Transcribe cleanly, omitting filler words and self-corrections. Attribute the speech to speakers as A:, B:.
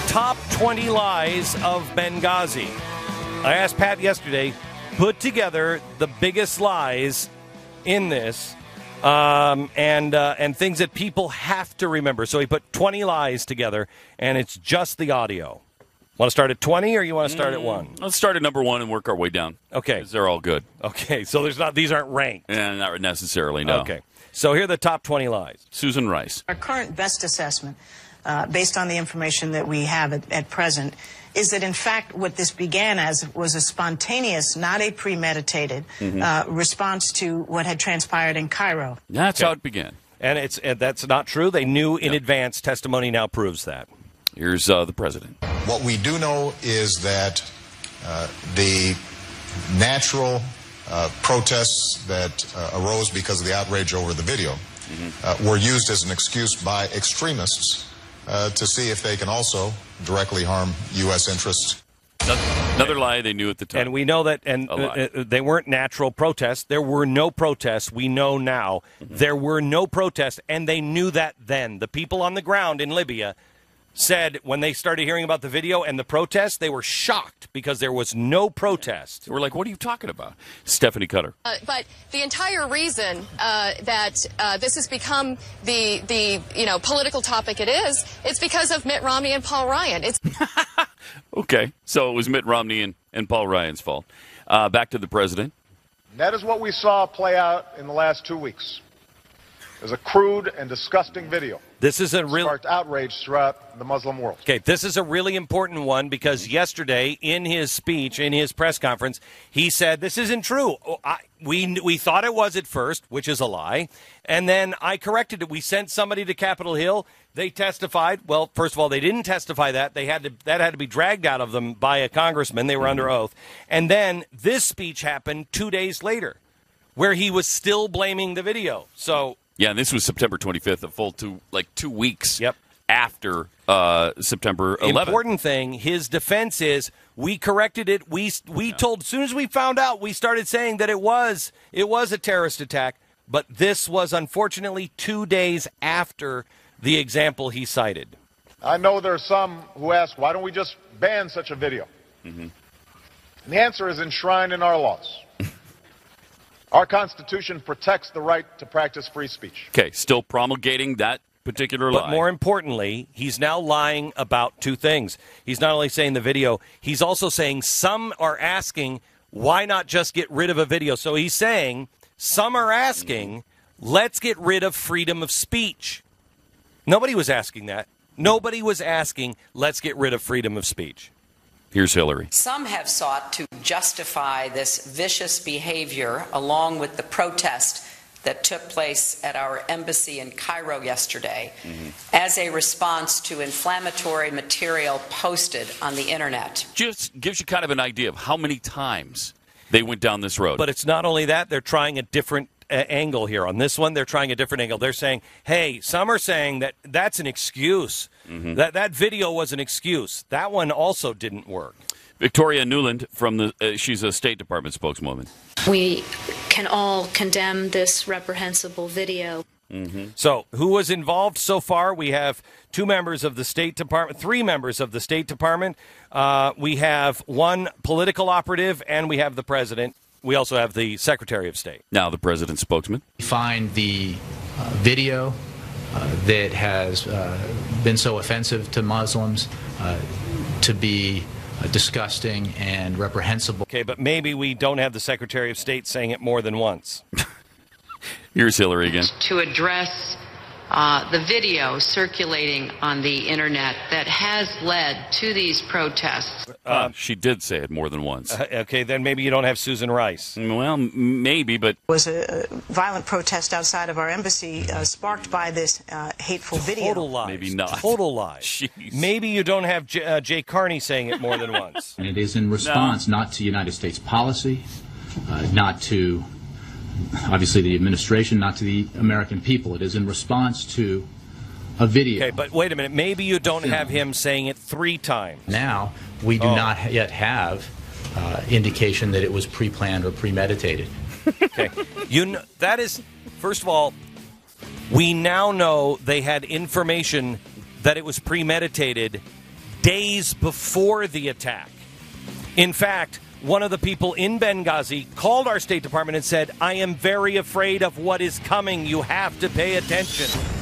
A: top 20 lies of Benghazi. I asked Pat yesterday, put together the biggest lies in this and things that people have to remember. So he put 20 lies together, and it's just the audio. Want to start at 20 or you want to start at 1?
B: Let's start at number 1 and work our way down.
A: Okay.
B: They're all good.
A: Okay, so these aren't ranked.
B: Not necessarily, no.
A: Okay. So here are the top 20 lies.
B: Susan Rice.
C: Our current best assessment, based on the information that we have at present, is that, in fact, what this began as was a spontaneous, not a premeditated response to what had transpired in Cairo.
B: That's how it began.
A: And that's not true. They knew in advance. Testimony now proves that.
B: Here's the president.
D: What we do know is that the natural protests that arose because of the outrage over the video were used as an excuse by extremists to see if they can also directly harm U.S. interests.
B: Another lie they knew at the time.
A: And we know that, and they weren't natural protests. There were no protests. We know now there were no protests, and they knew that then. The people on the ground in Libya said when they started hearing about the video and the protests, they were shocked because there was no protest.
B: We're like, what are you talking about? Stephanie Cutter.
E: But the entire reason that this has become the political topic it's because of Mitt Romney and Paul Ryan. It's
B: Okay, so it was Mitt Romney and Paul Ryan's fault. Back to the president.
F: That is what we saw play out in the last 2 weeks. There's a crude and disgusting video.
A: This is a real
F: sparked outrage throughout the Muslim world.
A: Okay, this is a really important one because yesterday in his speech, in his press conference, he said this isn't true. We thought it was at first, which is a lie, and then I corrected it. We sent somebody to Capitol Hill. They testified. Well, first of all, they didn't testify that had to be dragged out of them by a congressman. They were under oath, and then this speech happened 2 days later, where he was still blaming the video. So.
B: Yeah, and this was September 25th, a full 2 weeks after September 11th.
A: Important thing, his defense is we corrected it. We told, as soon as we found out, we started saying that it was a terrorist attack. But this was unfortunately 2 days after the example he cited.
F: I know there are some who ask, why don't we just ban such a video? And the answer is enshrined in our laws. Our Constitution protects the right to practice free speech.
B: Okay, still promulgating that particular lie.
A: But more importantly, he's now lying about two things. He's not only saying the video, he's also saying some are asking, why not just get rid of a video? So he's saying some are asking, let's get rid of freedom of speech. Nobody was asking that. Nobody was asking, let's get rid of freedom of speech.
B: Here's Hillary.
G: Some have sought to justify this vicious behavior along with the protest that took place at our embassy in Cairo yesterday as a response to inflammatory material posted on the internet.
B: Just gives you kind of an idea of how many times they went down this road.
A: But it's not only that, they're trying a different angle here. On this one, they're trying a different angle. They're saying, hey, some are saying that that's an excuse. That video was an excuse. That one also didn't work.
B: Victoria Nuland, she's a State Department spokeswoman.
H: We can all condemn this reprehensible video.
A: So who was involved so far? We have 2 members of the State Department, 3 members of the State Department. We have 1 political operative, and we have the president. We also have the Secretary of State.
B: Now the president's spokesman.
I: We find the video that has been so offensive to Muslims to be disgusting and reprehensible.
A: Okay, but maybe we don't have the Secretary of State saying it more than once.
B: Here's Hillary again.
G: To address the video circulating on the internet that has led to these protests.
B: She did say it more than once.
A: Okay, then maybe you don't have Susan Rice.
B: Well, maybe, but...
C: It was a violent protest outside of our embassy sparked by this hateful video.
A: Total lies.
B: Maybe not.
A: Total lies.
B: Jeez.
A: Maybe you don't have Jay Carney saying it more than once.
J: And it is in response not to United States policy, not to... obviously the administration, not to the American people. It is in response to a video.
A: Okay, but wait a minute. Maybe you don't have him saying it 3 times.
I: Now, we do not yet have indication that it was pre-planned or premeditated.
A: Okay. That is, first of all, we now know they had information that it was premeditated days before the attack. In fact, one of the people in Benghazi called our State Department and said, I am very afraid of what is coming. You have to pay attention.